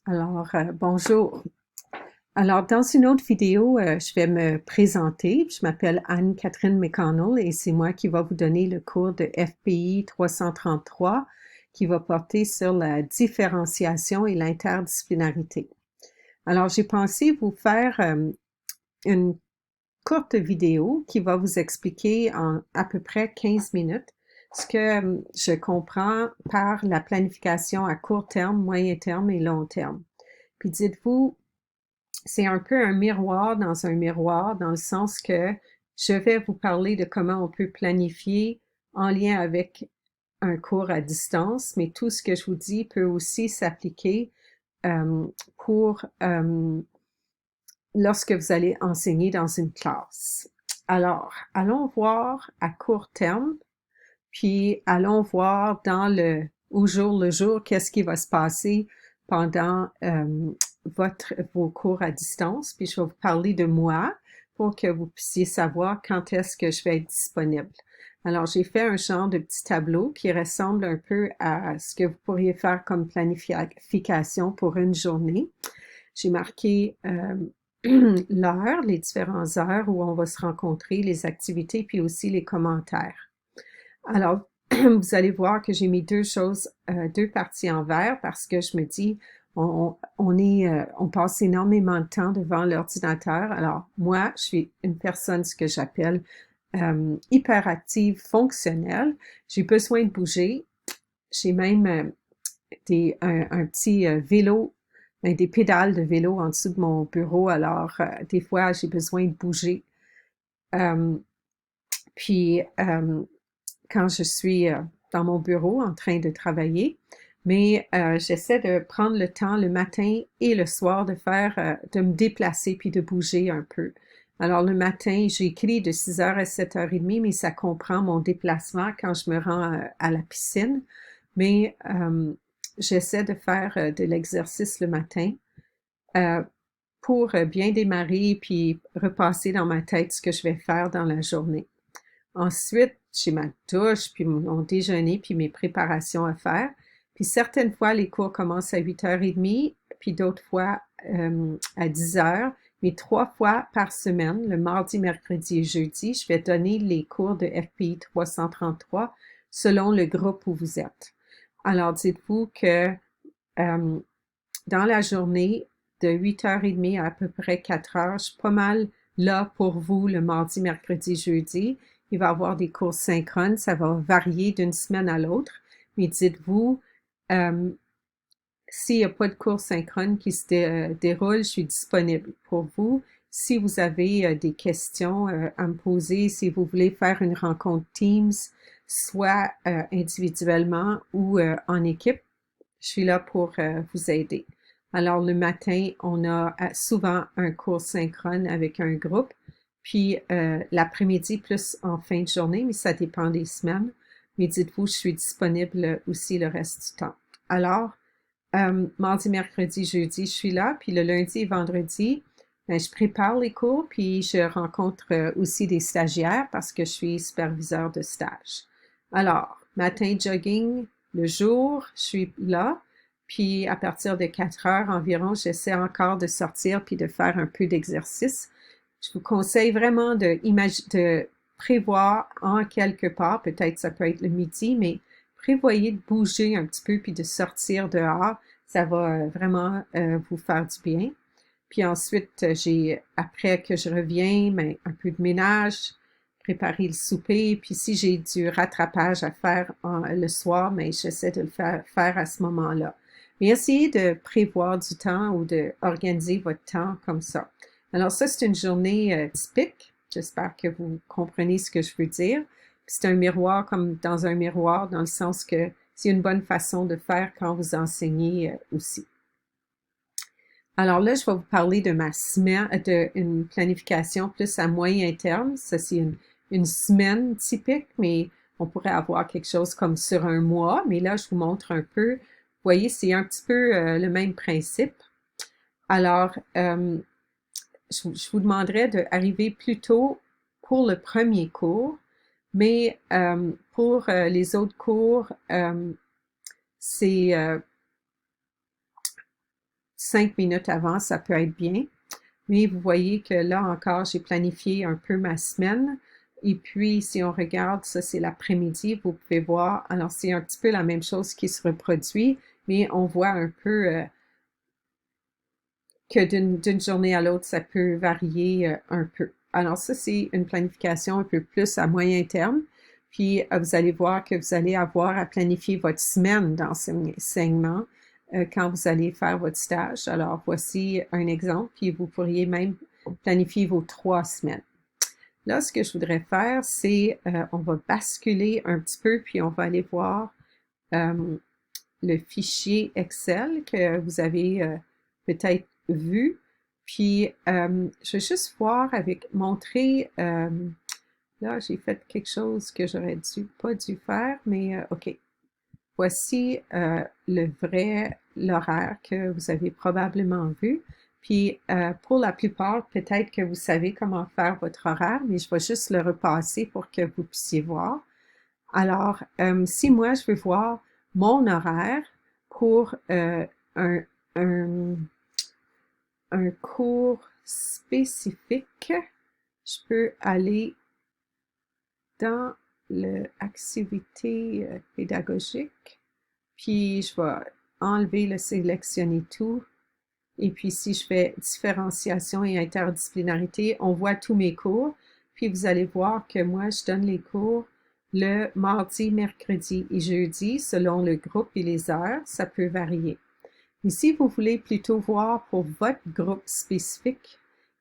Bonjour. Alors, dans une autre vidéo, je vais me présenter. Je m'appelle Anne-Catherine McConnell et c'est moi qui va vous donner le cours de FPI 333 qui va porter sur la différenciation et l'interdisciplinarité. Alors, j'ai pensé vous faire une courte vidéo qui va vous expliquer en à peu près 15 minutes ce que je comprends par la planification à court terme, moyen terme et long terme. Puis dites-vous, c'est un peu un miroir dans un miroir, dans le sens que je vais vous parler de comment on peut planifier en lien avec un cours à distance, mais tout ce que je vous dis peut aussi s'appliquer euh, pour lorsque vous allez enseigner dans une classe. Alors, allons voir à court terme, puis allons voir dans au jour le jour qu'est-ce qui va se passer pendant vos cours à distance. Puis je vais vous parler de moi pour que vous puissiez savoir quand est-ce que je vais être disponible. Alors, j'ai fait un genre de petit tableau qui ressemble un peu à ce que vous pourriez faire comme planification pour une journée. J'ai marqué l'heure, les différentes heures où on va se rencontrer, les activités, puis aussi les commentaires. Alors, vous allez voir que j'ai mis deux choses, deux parties en vert parce que je me dis, on passe énormément de temps devant l'ordinateur. Alors, moi, je suis une personne, ce que j'appelle hyperactive fonctionnelle. J'ai besoin de bouger. J'ai même un petit vélo, des pédales de vélo en dessous de mon bureau. Alors, des fois, j'ai besoin de bouger. Euh, puis, quand je suis dans mon bureau en train de travailler, mais j'essaie de prendre le temps le matin et le soir de de me déplacer puis de bouger un peu. Alors le matin, j'écris de 6 heures à 7h30, mais ça comprend mon déplacement quand je me rends à la piscine. Mais j'essaie de faire de l'exercice le matin euh, pour bien démarrer puis repasser dans ma tête ce que je vais faire dans la journée. Ensuite, j'ai ma douche, puis mon déjeuner, puis mes préparations à faire. Puis certaines fois, les cours commencent à 8h30, puis d'autres fois à 10h. Mais 3 fois par semaine, le mardi, mercredi et jeudi, je vais donner les cours de FPI 333 selon le groupe où vous êtes. Alors, dites-vous que euh, dans la journée, de 8h30 à peu près 4h, je suis pas mal là pour vous le mardi, mercredi, jeudi. Il va y avoir des cours synchrones, ça va varier d'une semaine à l'autre. Mais dites-vous, euh, s'il n'y a pas de cours synchrone qui se déroule, je suis disponible pour vous. Si vous avez des questions à me poser, si vous voulez faire une rencontre Teams, soit individuellement ou en équipe, je suis là pour vous aider. Alors, le matin, on a souvent un cours synchrone avec un groupe, puis l'après-midi plus en fin de journée, mais ça dépend des semaines. Mais dites-vous, je suis disponible aussi le reste du temps. Alors, mardi, mercredi, jeudi, je suis là, puis le lundi et vendredi, ben, je prépare les cours, puis je rencontre aussi des stagiaires parce que je suis superviseur de stage. Alors, matin jogging, le jour, je suis là, puis à partir de 4 heures environ, j'essaie encore de sortir puis de faire un peu d'exercice. Je vous conseille vraiment de prévoir en quelque part, peut-être ça peut être le midi, mais prévoyez de bouger un petit peu puis de sortir dehors. Ça va vraiment vous faire du bien. Puis ensuite, après que je reviens, ben, un peu de ménage, préparer le souper. Puis si j'ai du rattrapage à faire le soir, mais j'essaie de le faire à ce moment-là. Mais essayez de prévoir du temps ou de organiser votre temps comme ça. Alors ça, c'est une journée typique. J'espère que vous comprenez ce que je veux dire. C'est un miroir comme dans un miroir, dans le sens que c'est une bonne façon de faire quand vous enseignez aussi. Alors là, je vais vous parler de ma semaine, une planification plus à moyen terme. Ça, c'est une semaine typique, mais on pourrait avoir quelque chose comme sur un mois. Mais là, je vous montre un peu. Vous voyez, c'est un petit peu le même principe. Alors, je vous demanderais d'arriver plus tôt pour le premier cours, mais pour les autres cours, c'est 5 minutes avant, ça peut être bien. Mais vous voyez que là encore, j'ai planifié un peu ma semaine. Et puis, si on regarde, ça c'est l'après-midi, vous pouvez voir, alors c'est un petit peu la même chose qui se reproduit, mais on voit un peu que d'une journée à l'autre, ça peut varier un peu. Alors ça, c'est une planification un peu plus à moyen terme. Puis, vous allez voir que vous allez avoir à planifier votre semaine d'enseignement quand vous allez faire votre stage. Alors, voici un exemple, puis vous pourriez même planifier vos 3 semaines. Là, ce que je voudrais faire, c'est, on va basculer un petit peu, puis on va aller voir le fichier Excel que vous avez peut-être vu. Puis, je vais juste voir montrer, là, j'ai fait quelque chose que j'aurais pas dû faire, mais OK. Voici l'horaire que vous avez probablement vu. Puis, pour la plupart, peut-être que vous savez comment faire votre horaire, mais je vais juste le repasser pour que vous puissiez voir. Alors, si moi, je veux voir mon horaire pour un, un, un cours spécifique, je peux aller dans l'activité pédagogique, puis je vais enlever le sélectionner tout. Et puis, si je fais différenciation et interdisciplinarité, on voit tous mes cours. Puis, vous allez voir que moi, je donne les cours le mardi, mercredi et jeudi, selon le groupe et les heures. Ça peut varier. Mais si vous voulez plutôt voir pour votre groupe spécifique,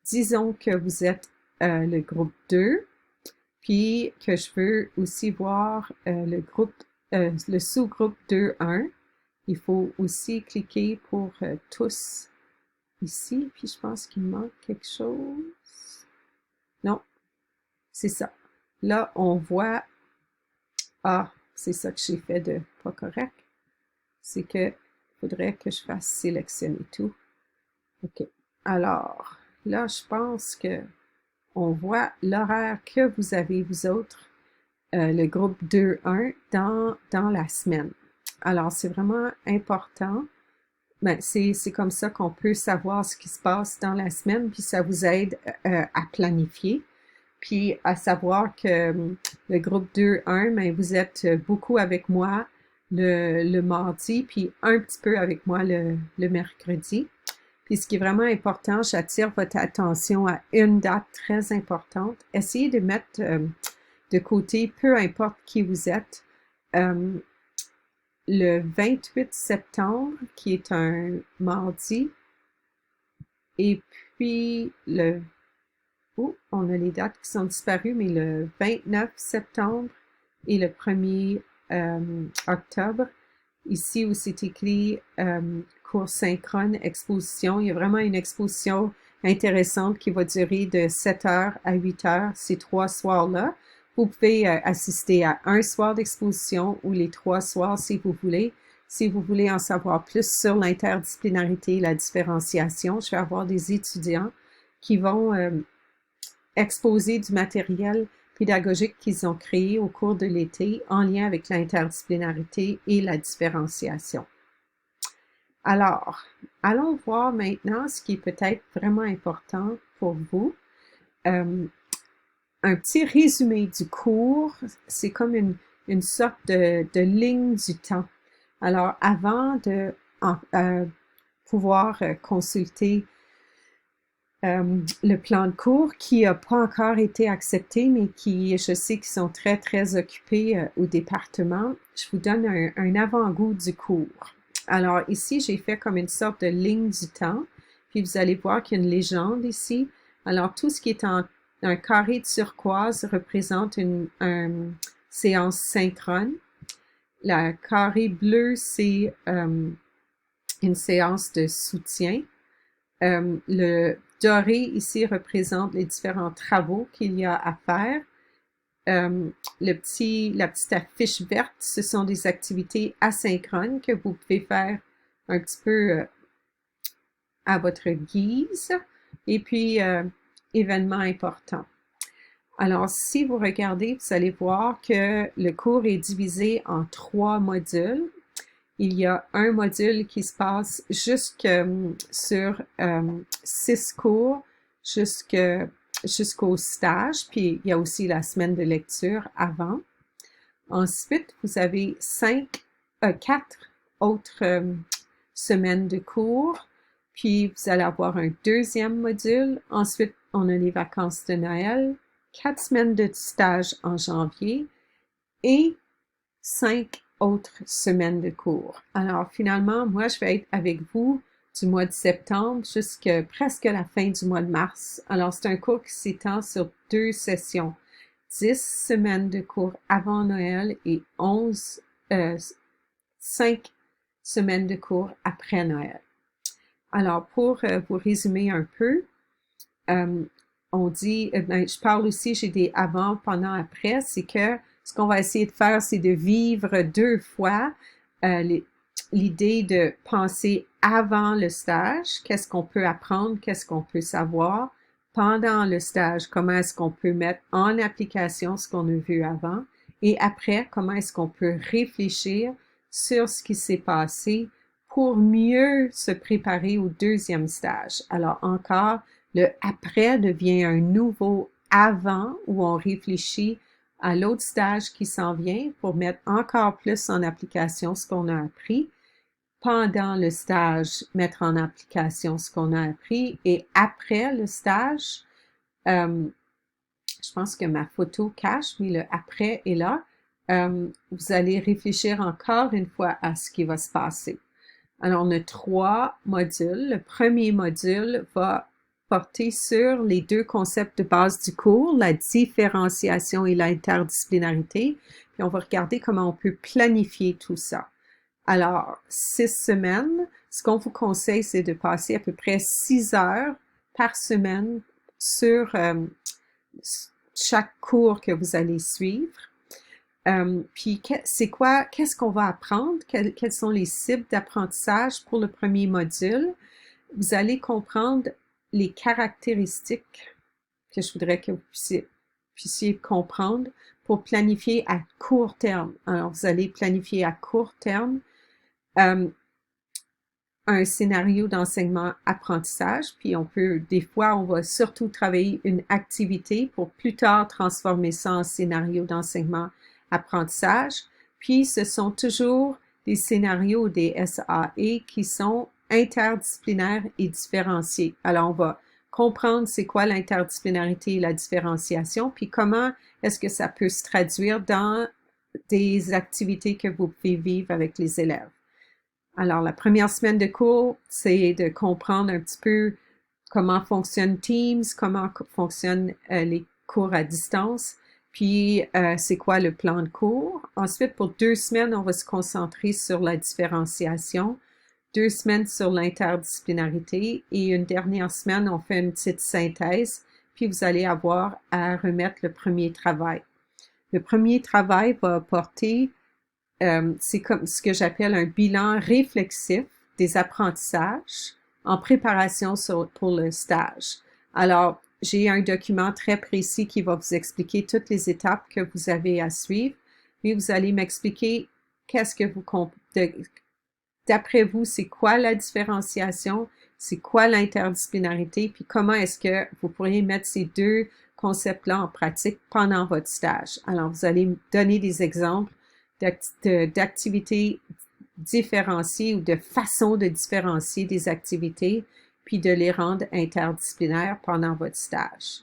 disons que vous êtes le groupe 2, puis que je veux aussi voir le sous-groupe 2.1. Il faut aussi cliquer pour tous ici, puis je pense qu'il manque quelque chose. Non, c'est ça. Là, on voit, ah, c'est ça que j'ai fait de pas correct. C'est que faudrait que je fasse sélectionner tout. OK. Alors, là, je pense que on voit l'horaire que vous avez, vous autres, le groupe 2.1, dans la semaine. Alors, c'est vraiment important. Ben, c'est comme ça qu'on peut savoir ce qui se passe dans la semaine, puis ça vous aide à planifier, puis à savoir que le groupe 2.1, ben, vous êtes beaucoup avec moi le mardi, puis un petit peu avec moi le mercredi. Puis ce qui est vraiment important, j'attire votre attention à une date très importante. Essayez de mettre de côté, peu importe qui vous êtes, le 28 septembre, qui est un mardi, et puis on a les dates qui sont disparues, mais le 29 septembre et le 1er octobre, ici où c'est écrit cours synchrone, exposition, il y a vraiment une exposition intéressante qui va durer de 7h à 8h, ces 3 soirs-là. Vous pouvez assister à un soir d'exposition ou les 3 soirs si vous voulez. Si vous voulez en savoir plus sur l'interdisciplinarité et la différenciation, je vais avoir des étudiants qui vont exposer du matériel pédagogique qu'ils ont créé au cours de l'été en lien avec l'interdisciplinarité et la différenciation. Alors, allons voir maintenant ce qui est peut-être vraiment important pour vous. Un petit résumé du cours, c'est comme une sorte de ligne du temps. Alors, avant de pouvoir consulter le plan de cours qui n'a pas encore été accepté, mais qui, je sais qu'ils sont très, très occupés au département, je vous donne un avant-goût du cours. Alors, ici, j'ai fait comme une sorte de ligne du temps, puis vous allez voir qu'il y a une légende ici. Alors, tout ce qui est en un carré de turquoise représente une séance synchrone. La carré bleu, c'est une séance de soutien. Le doré ici représente les différents travaux qu'il y a à faire. La petite affiche verte, ce sont des activités asynchrones que vous pouvez faire un petit peu à votre guise. Et puis, événements importants. Alors, si vous regardez, vous allez voir que le cours est divisé en 3 modules. il y a un module qui se passe sur 6 cours jusqu'au stage, puis il y a aussi la semaine de lecture avant. Ensuite, vous avez 4 autres semaines de cours, puis vous allez avoir un deuxième module. Ensuite, on a les vacances de Noël, 4 semaines de stage en janvier et 5 autres semaines de cours. Alors, finalement, moi, je vais être avec vous du mois de septembre jusqu'à presque la fin du mois de mars. Alors, c'est un cours qui s'étend sur 2 sessions. 10 semaines de cours avant Noël et 5 semaines de cours après Noël. Alors, pour vous résumer un peu, on dit, je parle aussi, j'ai des avant, pendant, après, c'est que ce qu'on va essayer de faire, c'est de vivre 2 fois l'idée de penser avant le stage, qu'est-ce qu'on peut apprendre, qu'est-ce qu'on peut savoir, pendant le stage, comment est-ce qu'on peut mettre en application ce qu'on a vu avant, et après, comment est-ce qu'on peut réfléchir sur ce qui s'est passé pour mieux se préparer au deuxième stage. Alors encore, le après devient un nouveau avant où on réfléchit à l'autre stage qui s'en vient pour mettre encore plus en application ce qu'on a appris. Pendant le stage, mettre en application ce qu'on a appris. Et après le stage, je pense que ma photo cache, mais le après est là. Vous allez réfléchir encore une fois à ce qui va se passer. Alors, on a 3 modules. Le premier module va porter sur les 2 concepts de base du cours, la différenciation et l'interdisciplinarité. Puis on va regarder comment on peut planifier tout ça. Alors, 6 semaines, ce qu'on vous conseille, c'est de passer à peu près 6 heures par semaine sur chaque cours que vous allez suivre. Puis qu'est-ce qu'on va apprendre? Quelles sont les cibles d'apprentissage pour le premier module? Vous allez comprendre les caractéristiques que je voudrais que vous puissiez comprendre pour planifier à court terme. Alors, vous allez planifier à court terme un scénario d'enseignement-apprentissage, puis des fois, on va surtout travailler une activité pour plus tard transformer ça en scénario d'enseignement-apprentissage. Puis, ce sont toujours des scénarios des SAE qui sont interdisciplinaires et différenciés. Alors, on va comprendre c'est quoi l'interdisciplinarité et la différenciation, puis comment est-ce que ça peut se traduire dans des activités que vous pouvez vivre avec les élèves. Alors, la première semaine de cours, c'est de comprendre un petit peu comment fonctionne Teams, comment fonctionnent les cours à distance, puis c'est quoi le plan de cours. Ensuite, pour 2 semaines, on va se concentrer sur la différenciation, 2 semaines sur l'interdisciplinarité et une dernière semaine, on fait une petite synthèse, puis vous allez avoir à remettre le premier travail. Le premier travail va porter c'est comme ce que j'appelle un bilan réflexif des apprentissages en préparation pour le stage. Alors, j'ai un document très précis qui va vous expliquer toutes les étapes que vous avez à suivre, mais vous allez m'expliquer d'après vous, c'est quoi la différenciation, c'est quoi l'interdisciplinarité, puis comment est-ce que vous pourriez mettre ces 2 concepts-là en pratique pendant votre stage. Alors, vous allez me donner des exemples d'activités différenciées ou de façons de différencier des activités, puis de les rendre interdisciplinaires pendant votre stage.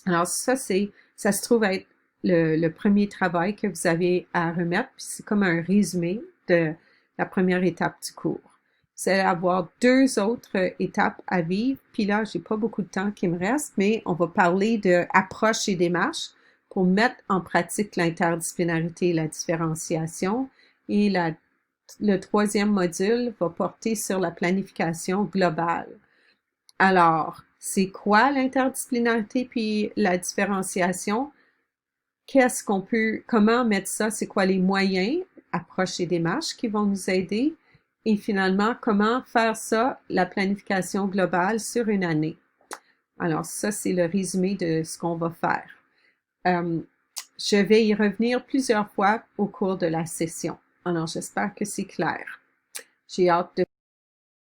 Alors ça se trouve être le premier travail que vous avez à remettre, puis c'est comme un résumé de la première étape du cours. Vous allez avoir 2 autres étapes à vivre, puis là, j'ai pas beaucoup de temps qui me reste, mais on va parler de approche et démarche pour mettre en pratique l'interdisciplinarité et la différenciation. Et le 3e module va porter sur la planification globale. Alors, c'est quoi l'interdisciplinarité puis la différenciation? Comment mettre ça? C'est quoi les moyens, approche et démarche qui vont nous aider? Et finalement, comment faire ça, la planification globale sur une année? Alors, ça, c'est le résumé de ce qu'on va faire. Je vais y revenir plusieurs fois au cours de la session. Alors, j'espère que c'est clair. J'ai hâte de